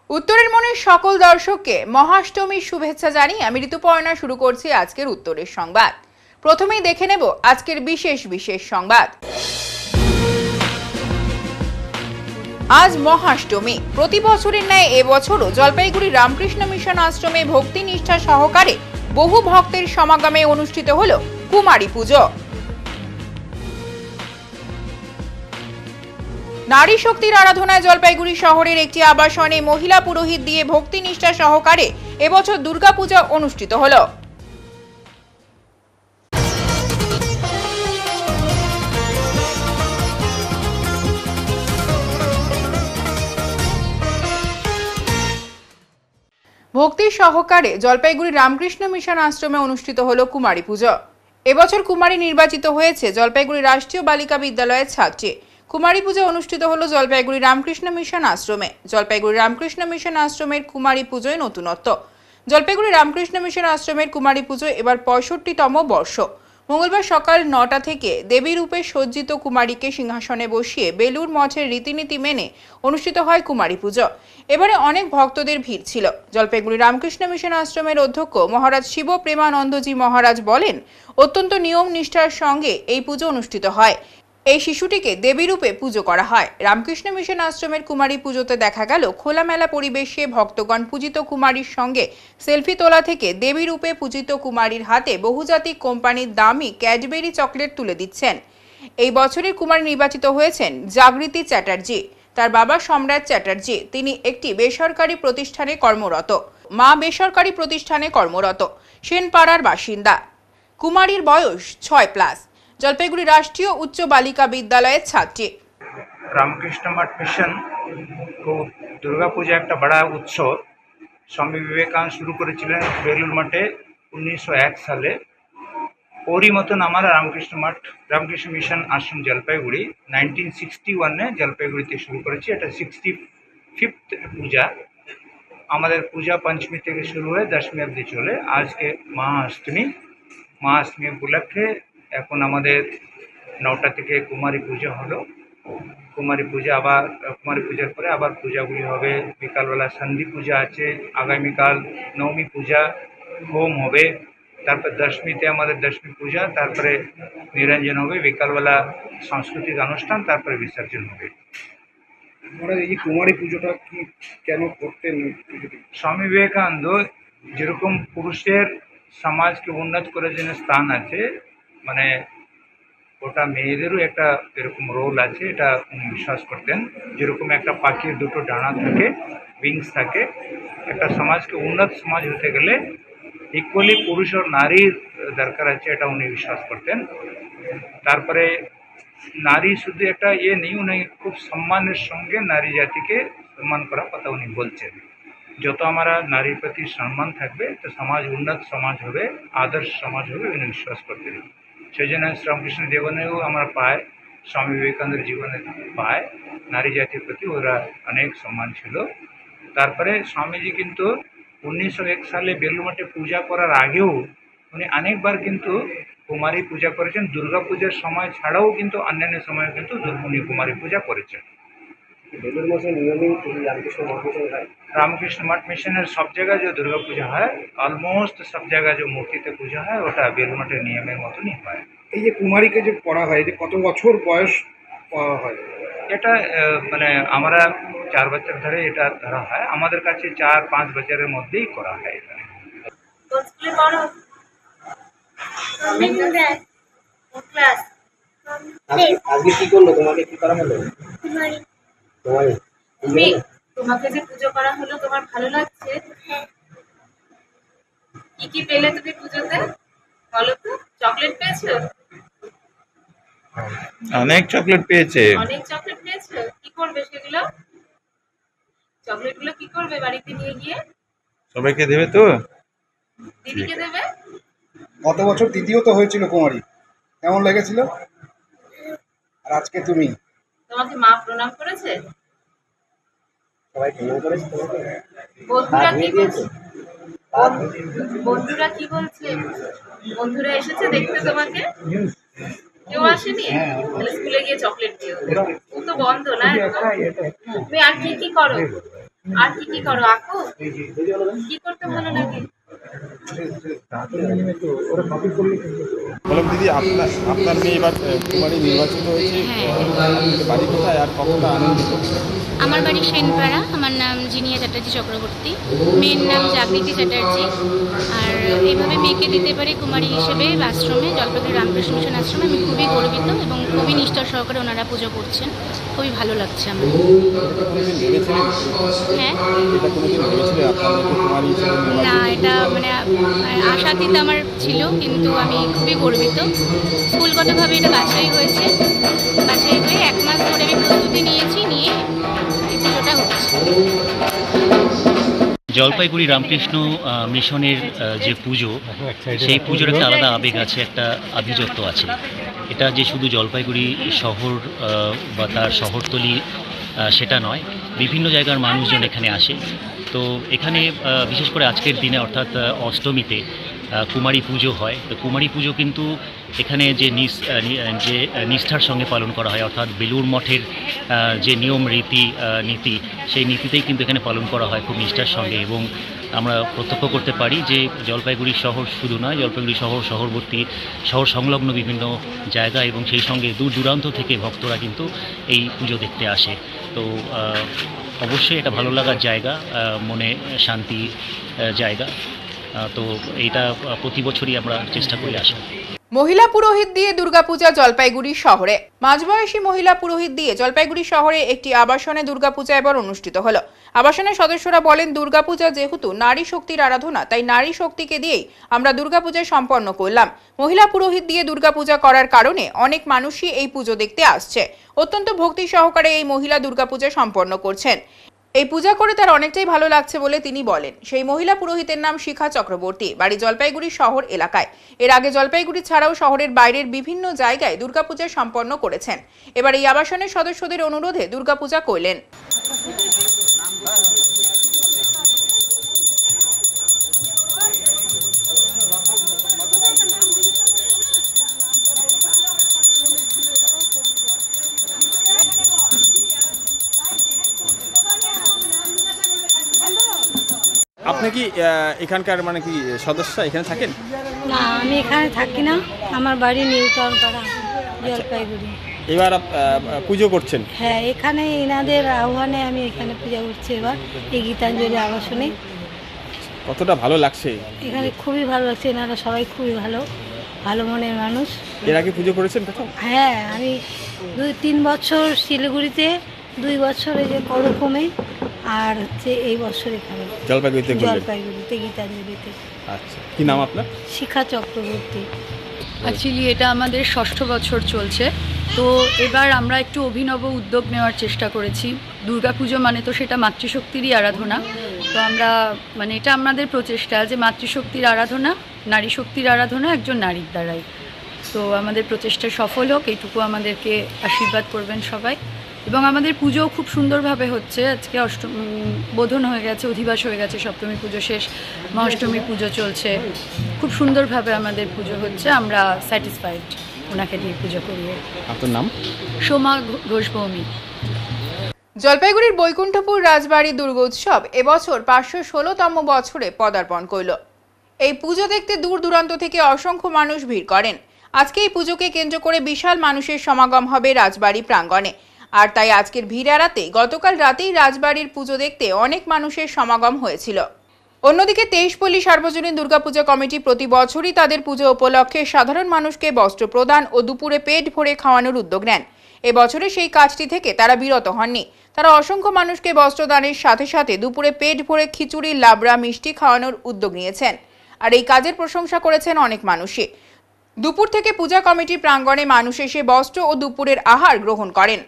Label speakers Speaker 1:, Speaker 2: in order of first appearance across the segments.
Speaker 1: উত্তরের মনের সকল দর্শককে মহাষ্টমীর শুভেচ্ছা জানিয়ে আমি ঋতুপর্ণা শুরু করছি আজকের উত্তরের সংবাদ। প্রথমেই দেখে নেব আজকের বিশেষ বিশেষ সংবাদ। আজ মহাষ্টমী। প্রতি বছরের ন্যায় এবছরও জলপাইগুড়ি রামকৃষ্ণ মিশন আশ্রমে ভক্তি নিষ্ঠা সহকারে বহু ভক্তের সমাগমে অনুষ্ঠিত হল কুমারী পুজো। নারী শক্তির আরাধনায় জলপাইগুড়ি শহরের একটি আবাসনে মহিলা পুরোহিত দিয়ে ভক্তি নিষ্ঠা সহকারে এবছর দুর্গাপূজা অনুষ্ঠিত হল। ভক্তি সহকারে জলপাইগুড়ি রামকৃষ্ণ মিশন আশ্রমে অনুষ্ঠিত হল কুমারী পুজো। এবছর কুমারী নির্বাচিত হয়েছে জলপাইগুড়ি রাষ্ট্রীয় বালিকা বিদ্যালয়ের ছাত্রী। কুমারী পুজো অনুষ্ঠিত হলো জলপাইগুড়ি রামকৃষ্ণ মিশন আশ্রমে। জলপাইগুড়ি রামকৃষ্ণ মিশন আশ্রমের কুমারী পুজোয় নতুনত্ব। জলপাইগুড়ি রামকৃষ্ণ মিশন আশ্রমের কুমারী পুজো এবার 65তম বর্ষ। মঙ্গলবার সকাল 9টা থেকে দেবী রূপে সজ্জিত কুমারীকে সিংহাসনে বসিয়ে বেলুর মঠের রীতিনীতি মেনে অনুষ্ঠিত হয় কুমারী পুজো। এবারে অনেক ভক্তদের ভিড় ছিল। জলপাইগুড়ি রামকৃষ্ণ মিশন আশ্রমের অধ্যক্ষ মহারাজ শিব প্রেমানন্দজি মহারাজ বলেন, অত্যন্ত নিয়ম নিষ্ঠার সঙ্গে এই পুজো অনুষ্ঠিত হয়। এই শিশুটিকে দেবী রূপে পুজো করা হয়। রামকৃষ্ণ মিশন আশ্রমের কুমারী পুজোতে দেখা গেল খোলামেলা পরিবেশে ভক্তগণ পূজিত কুমারীর সঙ্গে সেলফি তোলা থেকে দেবী রূপে পূজিত কুমারীর হাতে বহুজাতিক কোম্পানির দামি ক্যাডবেরি চকলেট তুলে দিচ্ছেন। এই বছরের কুমারী নির্বাচিত হয়েছেন জাগৃতি চ্যাটার্জি। তার বাবা সম্রাট চ্যাটার্জি। তিনি একটি বেসরকারি প্রতিষ্ঠানে কর্মরত। মা বেসরকারি প্রতিষ্ঠানে কর্মরত, সেনপাড়ার বাসিন্দা। কুমারীর বয়স 6+। जलपाईगुड़ी राष्ट्रीय उच्च बालिका विद्यालय छात्री।
Speaker 2: रामकृष्ण मठ मिशन को दुर्गा पूजा एक बड़ा उत्सव स्वामी विवेकानंद शुरू करेছিলেন বেলুর মঠে 1901 সালে। ওরই মতন আমার রামকৃষ্ণ মিশন আশ্রম জলপাইগুড়ি 1961 জলপাইগুড়িতে শুরু করেছি। এটা 65th পূজা। আমাদের পূজা পঞ্চমী থেকে শুরু হয়ে দশমী অবধি চলে। আজকে মহাষ্টমী উপলক্ষে এখন আমাদের 9টা থেকে কুমারী পূজা হলো। কুমারী পূজা আবার কুমারী পূজার পরে আবার পূজাগুলি হবে। বিকালবেলা সন্ধি পূজা আছে, আগামীকাল নবমী পূজা, হোম হবে, তারপর দশমীতে আমাদের দশমী পূজা, তারপরে নিরঞ্জন হবে, বিকালবেলা সাংস্কৃতিক অনুষ্ঠান, তারপরে বিসর্জন হবে।
Speaker 3: এই কুমারী পুজোটা কি কেন করতেন?
Speaker 2: স্বামী বিবেকানন্দ যেরকম পুরুষের সমাজকে উন্নত করার জন্য স্থান আছে, মানে ওটা মেয়েদেরও একটা এরকম রোল আছে, এটা উনি বিশ্বাস করতেন। যেরকম একটা পাখির দুটো ডানা থাকে, উইংস থাকে, একটা সমাজকে উন্নত সমাজ হতে গেলে ইকুয়ালি পুরুষ আর নারীর দরকার আছে, এটা উনি বিশ্বাস করতেন। তারপরে নারী শুধু একটা নেই, উনি খুব সম্মানের সঙ্গে নারী জাতিকে সম্মান করার কথা উনি বলছেন। যত আমরা নারীর প্রতি সম্মান থাকবে তো সমাজ উন্নত সমাজ হবে, আদর্শ সমাজ হবে, উনি বিশ্বাস করতেন। সেই জন্য শ্রীরামকৃষ্ণ দেবনেও আমরা পাই, স্বামী বিবেকানন্দের জীবনে পায়, নারী জাতির প্রতি ওরা অনেক সম্মান ছিল। তারপরে স্বামীজি কিন্তু 1901 সালে বেলুর মঠে পূজা করার আগেও উনি অনেকবার কিন্তু কুমারী পূজা করেছেন। দুর্গা পূজার সময় ছাড়াও কিন্তু অন্যান্য সময় কিন্তু উনি কুমারী পূজা করেছেন। रामकृष्ण मठ मिशन सब जगह जो दुर्गा पूजा है, ऑलमोस्ट सब जगह जो मूर्तिते पूजा है ওটা বেলুর মঠের নিয়মের মতনই হয়।
Speaker 3: এই যে কুমারীকে যে পড়া হয়, যে কত বছর বয়স হয়?
Speaker 2: এটা মানে আমরা 4 বছর ধরে এটা ধরা হয়। আমাদের কাছে 4-5 বছরের মধ্যেই করা হয়। এখানে
Speaker 3: আজকে কি করলো? তোমাকে কি করা হলো?
Speaker 4: তোমাকে যে পুজো করা হলো, তোমার ভালো লাগছে? কি কি পেলে তুমি পুজোতে বলো তো? চকলেট পেয়েছো?
Speaker 2: অনেক চকলেট পেয়েছে।
Speaker 4: অনেক চকলেট পেয়েছো? কি করবে সেগুলো? চকলেটগুলো কি করবে বাড়িতে নিয়ে গিয়ে?
Speaker 2: সবাইকে দেবে তো?
Speaker 4: দিদিকে দেবে?
Speaker 3: গত বছর দ্বিতীয় তো হয়েছিল কুমারী, কেমন লেগেছিল? আর আজকে তুমি?
Speaker 4: তোমাকে মা প্রণাম করেছে?
Speaker 3: সবাই প্রণাম করেছে তোমাকে?
Speaker 4: বন্ধুরা কি বলছে? বন্ধুরা কি বলছে? বন্ধুরা এসেছে দেখতে তোমাকে? কেউ আসেনি? তাহলে স্কুলে গিয়ে চকলেট দিও। ও তো বন্ধ না? তুমি আর কি কি করো? আর কি করো? আঁকো? কি করতে ভালো লাগে?
Speaker 5: বললাম দিদি, আপনার আপনার মেয়ে এবার কুমারী নির্বাচিত হয়েছে, বাড়ি কোথায় আর কতটা আনন্দিত?
Speaker 6: আমার বাড়ি সেনপাড়া। আমার নাম জিনিয়া চ্যাটার্জি চক্রবর্তী, মেয়ের নাম জাগৃতি চ্যাটার্জি। আর এইভাবে মেয়েকে দিতে পারি কুমারী হিসেবে আশ্রমে, জলপাইগুড়ি রামকৃষ্ণ মিশন আশ্রমে, আমি খুবই গর্বিত এবং খুবই নিষ্ঠা সহকারে ওনারা পুজো করছেন। খুবই ভালো লাগছে আমার। হ্যাঁ,
Speaker 5: এটা কোনোদিন ভেবেছিলে আপনার মেয়েকে কুমারী হিসেবে
Speaker 6: না, এটা মানে আশাতীত আমার ছিল, কিন্তু আমি খুবই গর্বিত। স্কুলগতভাবে এটা বাছাই হয়েছে, বাছাই হয়ে 1 মাস ধরে আমি প্রস্তুতি নিয়েছি, নিয়ে এই পুজোটা হচ্ছে।
Speaker 7: জলপাইগুড়ি রামকৃষ্ণ মিশনের যে পুজো, সেই পুজোর একটা আলাদা আবেগ আছে, একটা আভিজাত্য আছে। এটা যে শুধু জলপাইগুড়ি শহর বা তার শহরতলি সেটা নয়, বিভিন্ন জায়গার মানুষজন এখানে আসে। তো এখানে বিশেষ করে আজকের দিনে অর্থাৎ অষ্টমীতে কুমারী পুজো হয়। তো কুমারী পুজো কিন্তু এখানে যে নিষ্ঠার সঙ্গে পালন করা হয়, অর্থাৎ বেলুড় মঠের যে নিয়ম নীতি, সেই নীতিতেই কিন্তু এখানে পালন করা হয় খুব নিষ্ঠার সঙ্গে। এবং আমরা প্রত্যক্ষ করতে পারি যে জলপাইগুড়ি শহর শুধু নয়, জলপাইগুড়ি শহরবর্তী শহর সংলগ্ন বিভিন্ন জায়গা এবং সেই সঙ্গে দূর দূরান্ত থেকে ভক্তরা কিন্তু এই পুজো দেখতে আসে। তো অবশ্যই এটা ভালো লাগার জায়গা, মনে শান্তি জায়গা। তো এইটা প্রতি বছরই আমরা চেষ্টা করি আসার।
Speaker 1: মহিলা পুরোহিত দিয়ে দুর্গাপূজা জলপাইগুড়ি শহরে। মাঝবয়সী মহিলা পুরোহিত দিয়ে জলপাইগুড়ি শহরে একটি আবাসনে দুর্গাপূজা এবার অনুষ্ঠিত হলো। আবাসনের সদস্যরা বলেন, দুর্গাপূজা যেহেতু নারী শক্তির আরাধনা, তাই নারী শক্তিকে দিয়েই আমরা দুর্গাপূজা সম্পন্ন করলাম। মহিলা পুরোহিত দিয়ে দুর্গাপূজা করার কারণে অনেক মানুষই এই পুজো দেখতে আসছে। অত্যন্ত ভক্তি সহকারে এই মহিলা দুর্গাপূজা সম্পন্ন করছেন। এই পূজা করে তার অনেকটাই ভালো লাগছে বলে তিনি বলেন। সেই মহিলা পুরোহিতের নাম শিখা চক্রবর্তী, বাড়ি জলপাইগুড়ি শহর এলাকায়। এর আগে জলপাইগুড়ি ছাড়াও শহরের বাইরের বিভিন্ন জায়গায় দুর্গাপূজা সম্পন্ন করেছেন। এবার এই আবাসনের সদস্যদের অনুরোধে দুর্গাপূজা করলেন।
Speaker 5: আপনি কি এখানকার মানে কি সদস্য, এখানে থাকেন?
Speaker 8: না, আমি এখানে থাকি না, আমার বাড়ি নিউ টাউন পাড়া, জলপাইগুড়ি।
Speaker 5: এবার পুজো করছেন?
Speaker 8: হ্যাঁ, এখানে এনাদের আহ্বানে আমি এখানে পূজা করছি এবার, এই গীতাঞ্জলি আবাসনে।
Speaker 5: কতটা ভালো লাগছে?
Speaker 8: এখানে খুবই ভালো লাগছে, এনারা সবাই খুবই ভালো ভালো মনের মানুষ।
Speaker 5: এর আগে পুজো করেছেন কোথাও?
Speaker 8: হ্যাঁ, আমি 2-3 বছর শিলিগুড়িতে, 2 বছর এই যে করকমে, আর হচ্ছে এই বছর এখানে
Speaker 5: জলপাইগুড়িতে
Speaker 8: গীতাঞ্জলিতে।
Speaker 5: আচ্ছা, কি নাম আপনার?
Speaker 8: শিখা চক্রবর্তী।
Speaker 9: অ্যাকচুয়ালি এটা আমাদের 6ষ্ঠ বছর চলছে। তো এবার আমরা একটু অভিনব উদ্যোগ নেওয়ার চেষ্টা করেছি। দুর্গাপুজো মানে তো সেটা মাতৃশক্তিরই আরাধনা। তো আমরা মানে এটা আমাদের প্রচেষ্টা যে মাতৃশক্তির আরাধনা, নারী শক্তির আরাধনা একজন নারীর দ্বারাই। তো আমাদের প্রচেষ্টা সফল হোক, এইটুকু আমাদেরকে আশীর্বাদ করবেন সবাই। এবং আমাদের পুজোও খুব সুন্দরভাবে হচ্ছে। আজকে বোধন হয়ে গেছে, অধিবাস হয়ে গেছে, সপ্তমী পুজো শেষ, মহাষ্টমী পুজো চলছে। খুব সুন্দরভাবে আমাদের পুজো হচ্ছে। আমরা স্যাটিসফাইড ওনাকে দিয়ে পুজো করিয়ে।
Speaker 5: আপনার নাম?
Speaker 9: সোমা ঘোষ ভৌমি।
Speaker 1: জলপাইগুড়ির বৈকুণ্ঠপুর রাজবাড়ি দুর্গোৎসব এবছর 516তম বছরে পদার্পণ করল। এই পুজো দেখতে দূর দূরান্ত থেকে অসংখ্য মানুষ ভিড় করেন। আজকে এই পুজোকে কেন্দ্র করে বিশাল মানুষের সমাগম হবে রাজবাড়ি প্রাঙ্গণে। আর তাই আজকের ভিড় এড়াতে গতকাল রাতেই রাজবাড়ির পুজো দেখতে অনেক মানুষের সমাগম হয়েছিল। অন্যদিকে 23পল্লী সার্বজনীন দুর্গাপূজা কমিটি প্রতি বছরই তাদের পুজো উপলক্ষে সাধারণ মানুষকে বস্ত্র প্রদান ও দুপুরে পেট ভরে খাওয়ানোর উদ্যোগ নেন। এবছরে সেই কাজটি থেকে তারা বিরত হননি। তারা অসংখ্য মানুষকে বস্ত্রদানের সাথে সাথে দুপুরে পেট ভরে খিচুড়ি, লাবড়া, মিষ্টি খাওয়ানোর উদ্যোগ নিয়েছেন। আর এই কাজের প্রশংসা করেছেন অনেক মানুষই। দুপুর থেকে পূজা কমিটি প্রাঙ্গণে মানুষ এসে বস্ত্র ও দুপুরের আহার গ্রহণ করেন।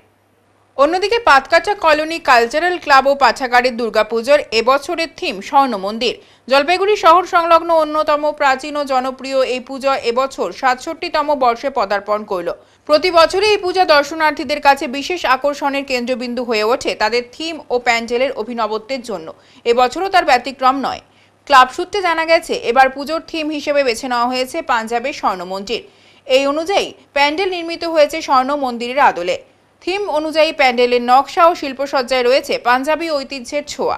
Speaker 1: অন্যদিকে পাতকাটা কলোনি কালচারাল ক্লাব ও পাঠাগারের দুর্গাপুজোর এবছরের থিম স্বর্ণ মন্দির। জলপাইগুড়ি শহর সংলগ্ন অন্যতম প্রাচীন ও জনপ্রিয় এই পূজা এবছর 67তম বর্ষে পদার্পণ করল। প্রতি বছরই এই পূজা দর্শনার্থীদের কাছে বিশেষ আকর্ষণের কেন্দ্রবিন্দু হয়ে ওঠে তাদের থিম ও প্যান্ডেলের অভিনবত্বের জন্য। এবছরও তার ব্যতিক্রম নয়। ক্লাব সূত্রে জানা গেছে, এবার পুজোর থিম হিসেবে বেছে নেওয়া হয়েছে পাঞ্জাবের স্বর্ণ মন্দির। এই অনুযায়ী প্যান্ডেল নির্মিত হয়েছে স্বর্ণ মন্দিরের আদলে। থিম অনুযায়ী প্যান্ডেলের নকশা ও শিল্পসজ্জায় রয়েছে পাঞ্জাবি ঐতিহ্যের ছোঁয়া।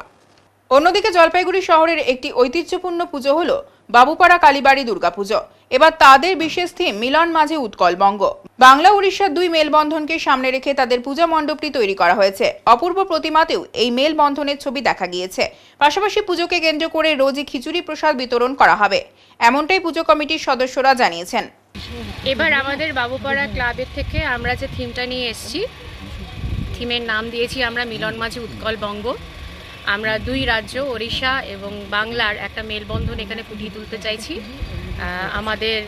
Speaker 1: অন্যদিকে জলপাইগুড়ি শহরের একটি ঐতিহ্যপূর্ণ পুজো হলো বাবুপাড়া কালীবাড়ি দুর্গাপুজো। এবার তাদের বিশেষ থিম মিলন মাঝে উৎকল বঙ্গ। বাংলা উড়িষ্যার দুই মেলবন্ধনকে সামনে রেখে তাদের পূজা মণ্ডপটি তৈরি করা হয়েছে। অপূর্ব প্রতিমাতেও এই মেলবন্ধনের ছবি দেখা গিয়েছে। পাশাপাশি পুজোকে কেন্দ্র করে রোজই খিচুড়ি প্রসাদ বিতরণ করা হবে, এমনটাই পুজো কমিটির সদস্যরা জানিয়েছেন।
Speaker 10: এবার আমাদের বাবুপাড়া ক্লাবের থেকে আমরা যে থিমটা নিয়ে এসেছি, থিমের নাম দিয়েছি আমরা মিলন মাঝে উৎকল বঙ্গ। আমরা দুই রাজ্য ওড়িশা এবং বাংলার একটা মেলবন্ধন এখানে ফুটিয়ে তুলতে চাইছি। আমাদের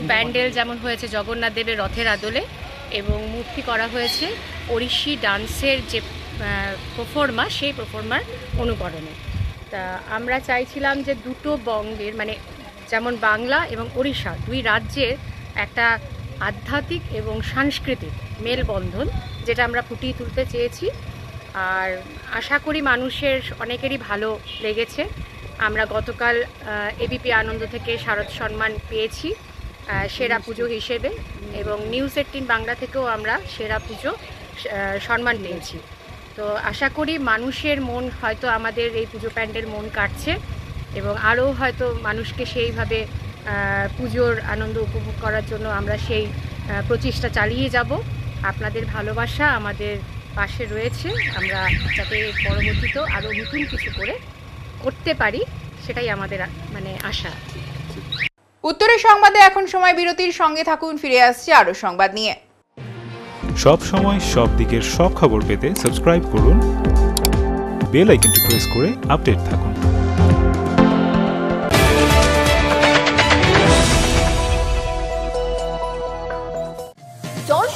Speaker 10: প্যান্ডেল যেমন হয়েছে জগন্নাথ দেবের রথের আদলে, এবং মূর্তি করা হয়েছে ওড়িশি ডান্সের যে পারফর্মার, সেই পারফর্মার অনুকরণে। তা আমরা চাইছিলাম যে দুটো বঙ্গের মানে যেমন বাংলা এবং ওড়িশা দুই রাজ্যের একটা আধ্যাত্মিক এবং সাংস্কৃতিক মেলবন্ধন, যেটা আমরা ফুটিয়ে তুলতে চেয়েছি। আর আশা করি মানুষের অনেকেরই ভালো লেগেছে। আমরা গতকাল এবিপি আনন্দ থেকে শারদ সম্মান পেয়েছি সেরা পুজো হিসেবে, এবং নিউজ 18 বাংলা থেকেও আমরা সেরা পুজো সম্মান পেয়েছি। তো আশা করি মানুষের মন হয়তো আমাদের এই পুজো প্যান্ডেল মন কাটছে, এবং আরও হয়তো মানুষকে সেইভাবে পুজোর আনন্দ উপভোগ করার জন্য আমরা সেই প্রচেষ্টা চালিয়ে যাব। আপনাদের ভালোবাসা আমাদের পাশে রয়েছে, আমরা যাতে পরবর্তীতেও আরও নতুন কিছু করতে পারি, সেটাই আমাদের মানে আশা।
Speaker 1: উত্তরের সংবাদে এখন সময় বিরতির, সঙ্গে থাকুন, ফিরে আসছে আরও সংবাদ নিয়ে।
Speaker 11: সব সময় সব দিকের সব খবর পেতে সাবস্ক্রাইব করুন, বেল আইকনটি প্রেস করে আপডেট থাকুন।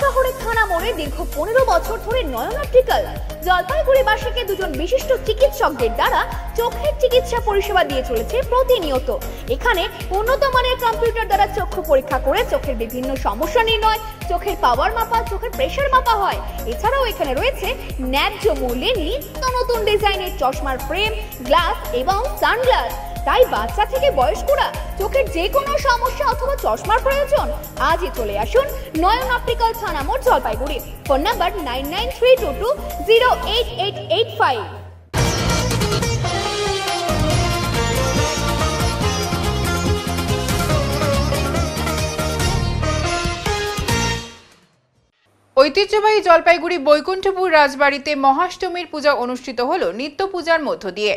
Speaker 12: শহরের থানা মোড়ে দীর্ঘ 15 বছর ধরে নয়ন অপটিক্যাল জলপাইগুড়িবাসীকে দুজন বিশিষ্ট চিকিৎসকদের দ্বারা চোখের চিকিৎসা পরিষেবা দিয়ে চলেছে প্রতিনিয়ত। এখানে উন্নত মানের কম্পিউটার দ্বারা চক্ষু পরীক্ষা করে চোখের বিভিন্ন সমস্যা নির্ণয়, চোখের পাওয়ার মাপা, চোখের প্রেশার মাপা হয়। এছাড়াও এখানে রয়েছে ন্যায্য মূল্যে নিত্য নতুন ডিজাইনের চশমার ফ্রেম, গ্লাস এবং সানগ্লাস। তাই বাচ্চা থেকে বয়স্করা চোখের যে কোনো সমস্যা অথবা চশমার প্রয়োজন, আজই চলে আসুন নয়ন অপটিক্যাল থানা মোড় জলপাইগুড়ি। Phone number 9932208885।
Speaker 1: ঐতিহ্যবাহী জলপাইগুড়ি বৈকুণ্ঠপুর রাজবাড়িতে মহাষ্টমীর পূজা অনুষ্ঠিত হল নিত্য পূজার মধ্য দিয়ে।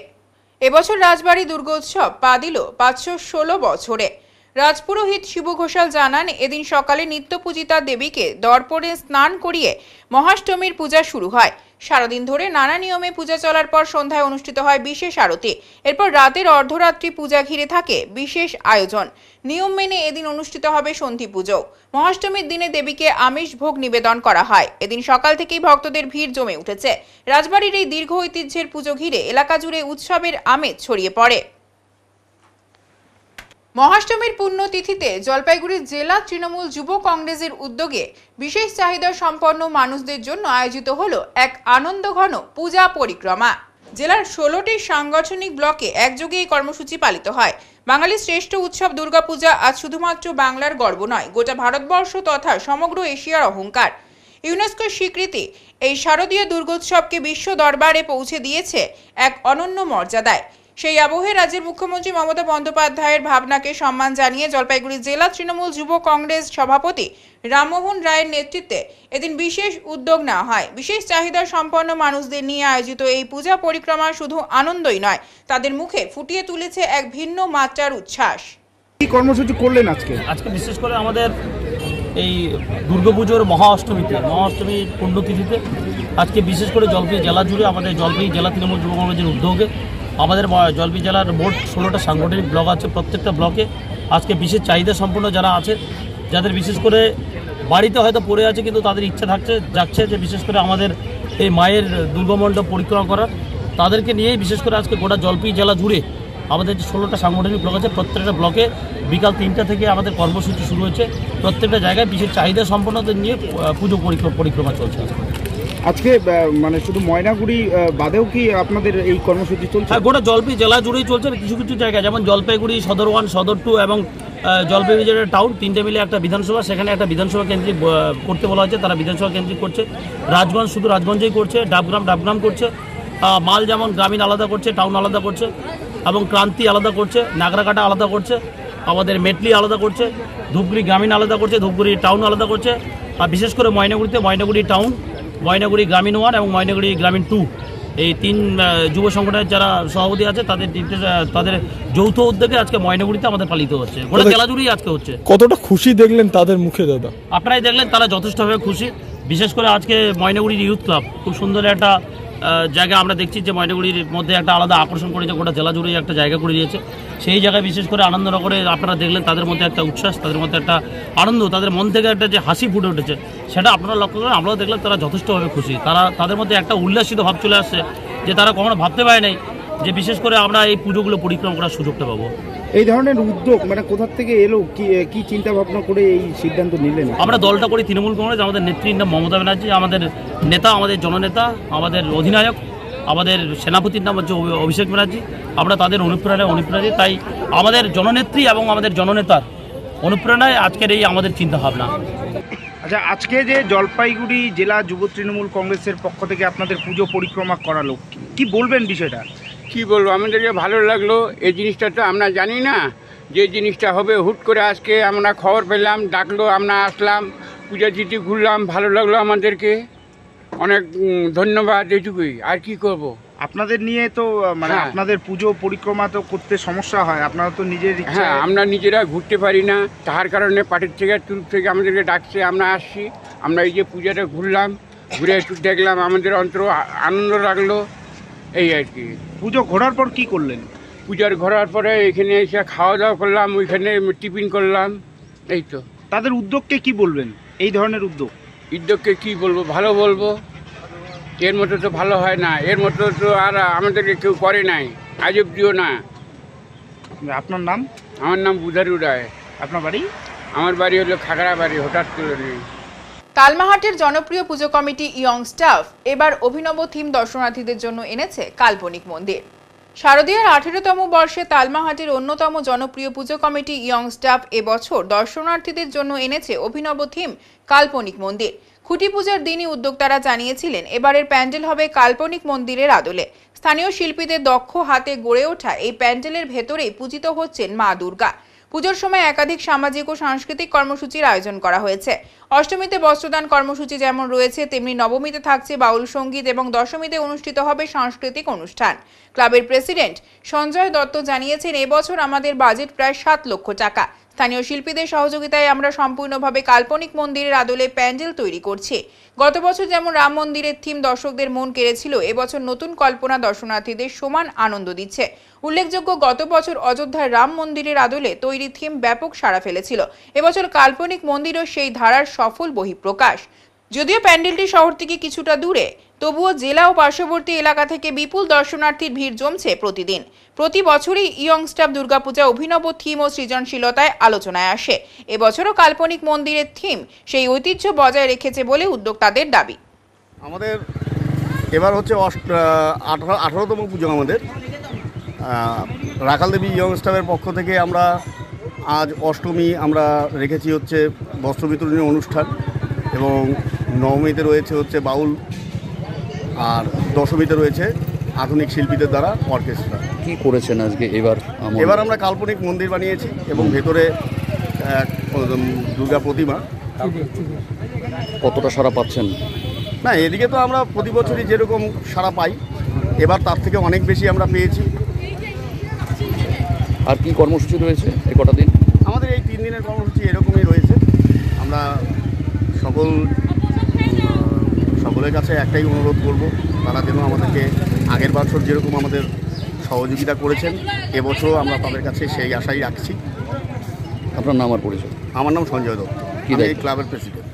Speaker 1: এবছর রাজবাড়ি দুর্গোৎসব পা দিল 516 বছরে। রাজপুরোহিত শিবু ঘোষাল জানান, এদিন সকালে নিত্য পূজিতা দেবীকে দর্পণে স্নান করিয়ে মহাষ্টমীর পূজা শুরু হয়। সারাদিন ধরে নানা নিয়মে পূজা চলার পর সন্ধ্যায় অনুষ্ঠিত হয় বিশেষ আরতি। এরপর রাতের অর্ধরাত্রি পূজা ঘিরে থাকে বিশেষ আয়োজন। নিয়ম মেনে এদিন অনুষ্ঠিত হবে সন্ধি পুজো। মহাষ্টমীর দিনে দেবীকে আমিষ ভোগ নিবেদন করা হয়। এদিন সকাল থেকেই ভক্তদের ভিড় জমে উঠেছে। রাজবাড়ির এই দীর্ঘ ঐতিহ্যের পুজো ঘিরে এলাকা জুড়ে উৎসবের আমেজ ছড়িয়ে পড়ে। মহাষ্টমীর পুণ্যতিথিতে জলপাইগুড়ি জেলা তৃণমূল যুব কংগ্রেসের উদ্যোগে বিশেষ চাহিদা সম্পন্ন মানুষদের জন্য আয়োজিত হলো এক আনন্দঘন পূজা পরিক্রমা। জেলার 16টি সাংগঠনিক ব্লকে একযোগে এই কর্মসূচি পালিত হয়। বাঙালির শ্রেষ্ঠ উৎসব দুর্গাপূজা আজ শুধুমাত্র বাংলার গর্ব নয়, গোটা ভারতবর্ষ তথা সমগ্র এশিয়ার অহংকার। ইউনেস্কোর স্বীকৃতি এই শারদীয় দুর্গোৎসবকে বিশ্ব দরবারে পৌঁছে দিয়েছে এক অনন্য মর্যাদায়। সেই আবহে রাজ্যের মুখ্যমন্ত্রী মমতা বন্দ্যোপাধ্যায়ের ভাবনাকে সম্মান জানিয়ে জলপাইগুড়ি জেলা তৃণমূল যুব কংগ্রেস সভাপতি রামমোহন রায়ের নেতৃত্বে এদিন বিশেষ উদ্যোগ নেওয়া হয়। বিশেষ চাহিদা সম্পন্ন মানুষদের নিয়ে আয়োজিত এই পূজা পরিক্রমা শুধু আনন্দই নয়, তাদের মুখে ফুটিয়ে তুলেছে এক ভিন্ন মাত্রার উচ্ছ্বাস।
Speaker 3: কি কর্মসূচি করলেন আজকে?
Speaker 13: আজকে বিশেষ করে আমাদের এই দুর্গাপুজোর মহাষ্টমীর পুণ্যতিথিতে আজকে বিশেষ করে জলপাইগুড়ি জেলা জুড়ে আমাদের জলপাইগুড়ি জেলা তৃণমূল যুব কংগ্রেসের উদ্যোগে আমাদের জলপাইগুড়ি জেলার মোট 16টা সাংগঠনিক ব্লক আছে। প্রত্যেকটা ব্লকে আজকে বিশেষ চাহিদা সম্পন্ন যারা আছে, যাদের বিশেষ করে বাড়িতে হয়তো পড়ে আছে কিন্তু তাদের ইচ্ছা যাচ্ছে যে বিশেষ করে আমাদের এই মায়ের দুর্গামণ্ডপ পরিক্রমা করার, তাদেরকে নিয়েই বিশেষ করে আজকে গোটা জলপাইগুড়ি জেলা জুড়ে আমাদের যে 16টা সাংগঠনিক ব্লক আছে, প্রত্যেকটা ব্লকে বিকাল 3টা থেকে আমাদের কর্মসূচি শুরু হয়েছে। প্রত্যেকটা জায়গায় বিশেষ চাহিদা সম্পন্নদের নিয়ে পুজো পরিক্রমা চলছে।
Speaker 3: আজকে মানে শুধু ময়নাগুড়ি বাদেও কি আপনাদের এই কর্মসূচি চলছে?
Speaker 13: হ্যাঁ, গোটা জলপাইগুড়ি জেলা জুড়েই চলছে। কিছু কিছু জায়গায় যেমন জলপাইগুড়ি সদর 1, সদর 2 এবং জলপাইগুড়ি জেলার টাউন, 3টে মিলে একটা বিধানসভা, সেখানে একটা বিধানসভা কেন্দ্রিক করতে বলা হয়েছে। তারা বিধানসভা কেন্দ্রিক করছে। রাজগঞ্জ শুধু রাজগঞ্জেই করছে, ডাবগ্রাম করছে, মাল যেমন গ্রামীণ আলাদা করছে, টাউন আলাদা করছে, এবং ক্রান্তি আলাদা করছে, নাগরাকাটা আলাদা করছে, আমাদের মেটলি আলাদা করছে, ধূপগুড়ি গ্রামীণ আলাদা করছে, ধূপগুড়ি টাউন আলাদা করছে, আর বিশেষ করে ময়নাগুড়িতে ময়নাগুড়ি টাউন, ময়নাগুড়ি গ্রামীণ 1 এবং ময়নাগুড়ি গ্রামীণ 2 এই 3 যুব সংগঠনের যারা সভাপতি আছে তাদের যৌথ উদ্যোগে আজকে ময়নাগুড়িতে আমাদের পালিত হচ্ছে, গোটা জেলা জুড়েই আজকে হচ্ছে।
Speaker 14: কতটা খুশি দেখলেন তাদের মুখে দাদা?
Speaker 13: আপনারাই দেখলেন, তারা যথেষ্টভাবে খুশি। বিশেষ করে আজকে ময়নাগুড়ির ইউথ ক্লাব খুব সুন্দর একটা জায়গা আমরা দেখছি যে ময়নাগুড়ির মধ্যে একটা আলাদা আকর্ষণ করেছে, গোটা জেলা জুড়ে একটা জায়গা করে দিয়েছে। সেই জায়গায় বিশেষ করে আনন্দনগরে আপনারা দেখলেন তাদের মধ্যে একটা উচ্ছ্বাস, তাদের মধ্যে একটা আনন্দ, তাদের মন থেকে একটা যে হাসি ফুটে উঠেছে সেটা আপনারা লক্ষ্য করেন। আমরাও দেখলাম তারা যথেষ্টভাবে খুশি। তাদের মধ্যে একটা উল্লাসিত ভাব চলে আসছে যে তারা কখনো ভাবতে পারে নাই যে বিশেষ করে আমরা এই পুজোগুলো পরিক্রমা করার সুযোগটা পাবো।
Speaker 3: এই ধরনের উদ্যোগ মানে কোথা থেকে এলো, কি চিন্তা ভাবনা করে এই সিদ্ধান্ত নিলেন?
Speaker 13: আমরা দলটা করি তৃণমূল কংগ্রেস, আমাদের নেত্রীর নাম মমতা ব্যানার্জি, আমাদের নেতা, আমাদের জননেতা, আমাদের অধিনায়ক, আমাদের সেনাপতির নাম হচ্ছে অভিষেক ব্যানার্জি। আমরা তাদের অনুপ্রেরণায় তাই আমাদের জননেত্রী এবং আমাদের জননেতার অনুপ্রেরণায় আজকের এই আমাদের চিন্তা ভাবনা।
Speaker 3: আচ্ছা, আজকে যে জলপাইগুড়ি জেলা যুব তৃণমূল কংগ্রেসের পক্ষ থেকে আপনাদের পুজো পরিক্রমা করালো, কি বলবেন বিষয়টা?
Speaker 15: কি বলবো, আমাদেরকে ভালো লাগলো। এই জিনিসটা তো আমরা জানি না যে জিনিসটা হবে, হুট করে আজকে আমরা খবর পেলাম, ডাকলো, আমরা আসলাম, পূজা তিথি ঘুরলাম, ভালো লাগলো আমাদেরকে। অনেক ধন্যবাদ, এইটুকুই, আর কি করব।
Speaker 3: আপনাদের নিয়ে তো মানে আপনাদের পুজো পরিক্রমা তো করতে সমস্যা হয়, আপনারা তো নিজের ইচ্ছা।
Speaker 15: হ্যাঁ, আমরা নিজেরা ঘুরতে পারি না, তার কারণে পার্টির থেকে থেকে আমাদেরকে ডাকছে, আমরা আসছি। আমরা এই যে পূজাটা ঘুরলাম, ঘুরে একটু দেখলাম, আমাদের অন্তর আনন্দ লাগলো, এই আর কি।
Speaker 3: পুজো ঘোরার পর কি করলেন?
Speaker 15: পূজার ঘোরার পরে এখানে এসে খাওয়া দাওয়া করলাম, ওইখানে টিফিন করলাম, এই তো।
Speaker 3: তাদের উদ্যোগকে কি বলবেন? এই ধরনের
Speaker 15: উদ্যোগকে কি বলবো, ভালো বলবো। এর মতো তো ভালো হয় না, এর মতো তো আর আমাদেরকে কেউ করে নাই, আজ অব্দিও না।
Speaker 3: আপনার নাম?
Speaker 15: আমার নাম বুধারু রায়।
Speaker 3: আপনার বাড়ি?
Speaker 15: আমার বাড়ি হলো খাগড়া বাড়ি, হঠাৎ করে নেই।
Speaker 1: তালমাহাটের জনপ্রিয় পুজো কমিটি ইয়ং স্টাফ এবার অভিনব থিম দর্শনার্থীদের জন্য এনেছে কাল্পনিক মন্দির। শারদীয়ার 18তম বর্ষে তালমাহাটের অন্যতম জনপ্রিয় পুজো কমিটি ইয়ং স্টাফ এবছর দর্শনার্থীদের জন্য এনেছে অভিনব থিম কাল্পনিক মন্দির। খুঁটি পূজার দিনই উদ্যোক্তারা জানিয়েছিলেন এবারের প্যান্ডেল হবে কাল্পনিক মন্দিরের আদলে। স্থানীয় শিল্পীদের দক্ষ হাতে গড়ে ওঠা এই প্যান্ডেলের ভেতরেই পূজিত হচ্ছেন মা দুর্গা। পুজোর সময় একাধিক সামাজিক ও সাংস্কৃতিক কর্মসূচির আয়োজন করা হয়েছে। অষ্টমীতে বস্ত্রদান কর্মসূচি যেমন রয়েছে, তেমনি নবমীতে থাকছে বাউল সঙ্গীত এবং দশমীতে অনুষ্ঠিত হবে সাংস্কৃতিক অনুষ্ঠান। ক্লাবের প্রেসিডেন্ট সঞ্জয় দত্ত জানিয়েছেন, এবছর আমাদের বাজেট প্রায় 7 লক্ষ টাকা। স্থানীয় শিল্পীদের সহযোগিতায় আমরা সম্পূর্ণভাবে কাল্পনিক মন্দিরের আদলে প্যান্ডেল তৈরি করছি। গত বছর যেমন রাম মন্দিরের থিম দর্শকদের মন কেড়েছিল, এবছর নতুন কল্পনা দর্শনার্থীদের সমান আনন্দ দিচ্ছে। উল্লেখযোগ্য, গত বছর অযোধ্যার রাম মন্দিরের আদলে তৈরি থিম ব্যাপক সাড়া ফেলেছিল। এবছর কাল্পনিক মন্দিরও সেই ধারার সফল বহিঃপ্রকাশ। যদিও প্যান্ডেলটি শহর থেকে কিছুটা দূরে, তবুও জেলা ও পার্শ্ববর্তী এলাকা থেকে বিপুল দর্শনার্থীর ভিড় জমছে প্রতিদিন। প্রতি বছরই ইয়ং স্টাফ দুর্গাপূজা অভিনব থিম ও সৃজনশীলতায় আলোচনায় আসে। এবছরও কাল্পনিক মন্দিরের থিম সেই ঐতিহ্য বজায় রেখেছে বলে উদ্যোক্তাদের দাবি।
Speaker 16: আমাদের এবার হচ্ছে 18তম পুজো। আমাদের রাখাল দেবী ইয়ং স্টাফের পক্ষ থেকে আমরা আজ অষ্টমী আমরা রেখেছি হচ্ছে বস্ত্র বিতরণী অনুষ্ঠান, এবং নবমীতে রয়েছে হচ্ছে বাউল, আর দশমীতে রয়েছে আধুনিক শিল্পীদের দ্বারা অর্কেস্ট্রা।
Speaker 17: কি করেছেন আজকে?
Speaker 16: এবার আমরা কাল্পনিক মন্দির বানিয়েছি এবং ভেতরে দুর্গা প্রতিমা।
Speaker 17: কতটা সাড়া পাচ্ছেন?
Speaker 16: না, এদিকে তো আমরা প্রতি বছরই যেরকম সাড়া পাই, এবার তার থেকে অনেক বেশি আমরা পেয়েছি।
Speaker 17: আর কি কর্মসূচি রয়েছে এই কটা দিন?
Speaker 16: আমাদের এই 3 দিনের কর্মসূচি এরকমই রয়েছে। আমরা সকলের কাছে একটাই অনুরোধ করব, তারা যেন আমাদেরকে আগের বছর যেরকম আমাদের সহযোগিতা করেছেন, এবছরও আমরা তাদের কাছে সেই আশাই রাখছি।
Speaker 17: আপনার নাম আর পরিচয়?
Speaker 16: আমার নাম সঞ্জয় দত্ত, আমি এই ক্লাবের প্রেসিডেন্ট।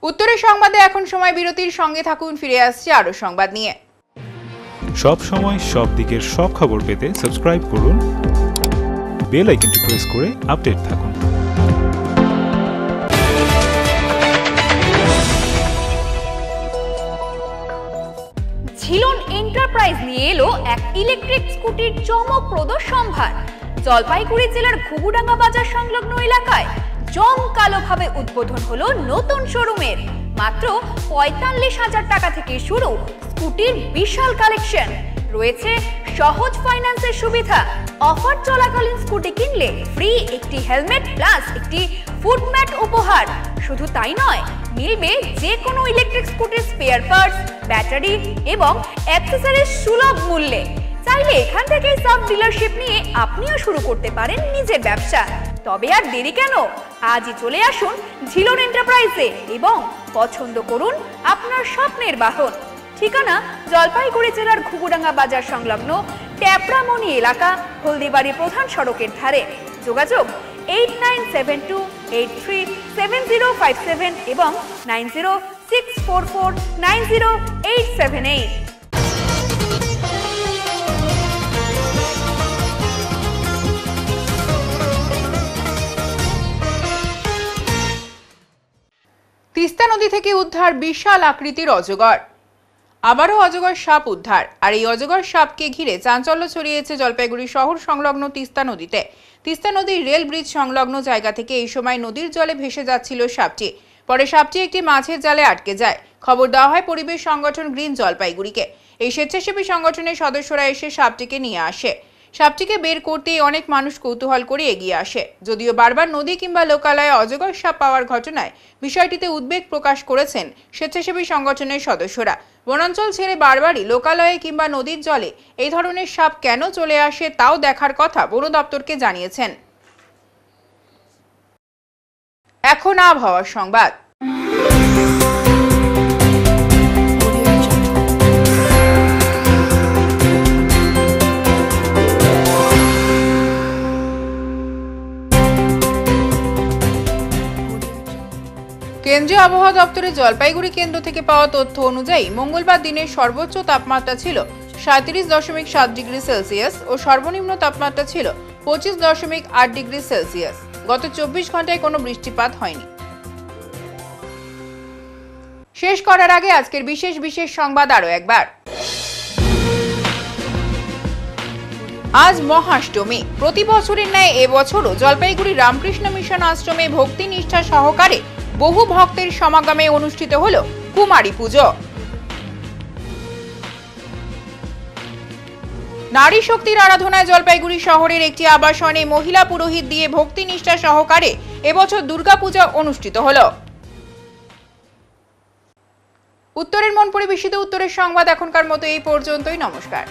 Speaker 1: উত্তরের সংবাদে এখন সময় বিরতির, সঙ্গে থাকুন, ফিরে আসছে আরো সংবাদ নিয়ে।
Speaker 11: সব সময় সব দিকের সব খবর পেতে সাবস্ক্রাইব করুন, বেল আইকনটি প্রেস করে আপডেট থাকুন।
Speaker 12: ঝিলন এন্টারপ্রাইজ নিয়ে এলো এক ইলেকট্রিক স্কুটির চমকপ্রদ সম্ভার। জলপাইগুড়ি জেলার ঘুঘুডাঙ্গা বাজার সংলগ্ন এলাকায় জমকালোভাবে উদ্বোধন হলো নতুন শোরুমের। মাত্র ৪৫,০০০ টাকা থেকে শুরু স্কুটির বিশাল কালেকশন। রয়েছে সহজ ফাইন্যান্সের সুবিধা। অফার চলাকালীন স্কুটি কিনলে ফ্রি একটি হেলমেট প্লাস একটি ফুটম্যাট উপহার। শুধু তাই নয়, মিলবে যে কোনো ইলেকট্রিক স্কুটির স্পেয়ার পার্টস, ব্যাটারি এবং অ্যাক্সেসরিজ সুলভ মূল্যে। চাইলে এখান থেকে সাব ডিলারশিপ নিয়ে আপনিও শুরু করতে পারেন নিজের ব্যবসা। তবে আর দেরি কেন, আজই চলে আসুন ঝিলন এন্টারপ্রাইজে এবং পছন্দ করুন আপনার স্বপ্নের বাহন। ঠিকানা জলপাইগুড়ি জেলার ঘুঘুডাঙ্গা বাজার সংলগ্ন ট্যাপরামণি এলাকা, হলদিবাড়ি প্রধান সড়কের ধারে। যোগাযোগ 8972837057 এবং 9064490878।
Speaker 1: তিস্তা নদী থেকে উদ্ধার বিশাল আকৃতির অজগর। আবারও অজগর সাপ উদ্ধার। আর এই অজগর সাপকে ঘিরে চাঞ্চল্য ছড়িয়েছে জলপাইগুড়ি শহর সংলগ্ন তিস্তা নদীতে। তিস্তা নদীর রেল ব্রিজ সংলগ্ন জায়গা থেকে এই সময় নদীর জলে ভেসে যাচ্ছিল সাপটি। পরে সাপটি একটি মাছের জালে আটকে যায়। খবর দেওয়া হয় পরিবেশ সংগঠন গ্রিন জলপাইগুড়িকে। এই স্বেচ্ছাসেবী সংগঠনের সদস্যরা এসে সাপটিকে নিয়ে আসে। সাপটিকে বের করতেই অনেক মানুষ কৌতূহল করে এগিয়ে আসে। যদিও বারবার নদী কিংবা লোকালয়ে অজগর সাপ পাওয়ার ঘটনায় বিষয়টিতে উদ্বেগ প্রকাশ করেছেন স্বেচ্ছাসেবী সংগঠনের সদস্যরা। বনাঞ্চল ছেড়ে বারবারই লোকালয়ে কিংবা নদীর জলে এই ধরনের সাপ কেন চলে আসে তাও দেখার কথা বন দপ্তরকে জানিয়েছেন। এখন আবহাওয়ার সংবাদ। কেন্দ্রীয় আবহাওয়া দপ্তরের জলপাইগুড়ি কেন্দ্র থেকে পাওয়া তথ্য অনুযায়ী মঙ্গলবার দিনের সর্বোচ্চ তাপমাত্রা ছিল 37.7 ডিগ্রি সেলসিয়াস ও সর্বনিম্ন তাপমাত্রা ছিল 25.8 ডিগ্রি সেলসিয়াস। গত 24 ঘন্টায় কোনো বৃষ্টিপাত হয়নি। শেষ করার আগে আজকের বিশেষ সংবাদ আরো একবার। আজ মহাষ্টমী। প্রতি বছরের ন্যায় এবছরও জলপাইগুড়ি রামকৃষ্ণ মিশন আশ্রমে ভক্তি নিষ্ঠা সহকারে বহু ভক্তের সমাগমে অনুষ্ঠিত হল কুমারী পুজো। নারী শক্তির আরাধনায় জলপাইগুড়ি শহরের একটি আবাসনে মহিলা পুরোহিত দিয়ে ভক্তি নিষ্ঠা সহকারে এবছর দুর্গাপূজা অনুষ্ঠিত হল। উত্তরের মন পরিবেশিত উত্তরের সংবাদ এখনকার মতো এই পর্যন্তই। নমস্কার।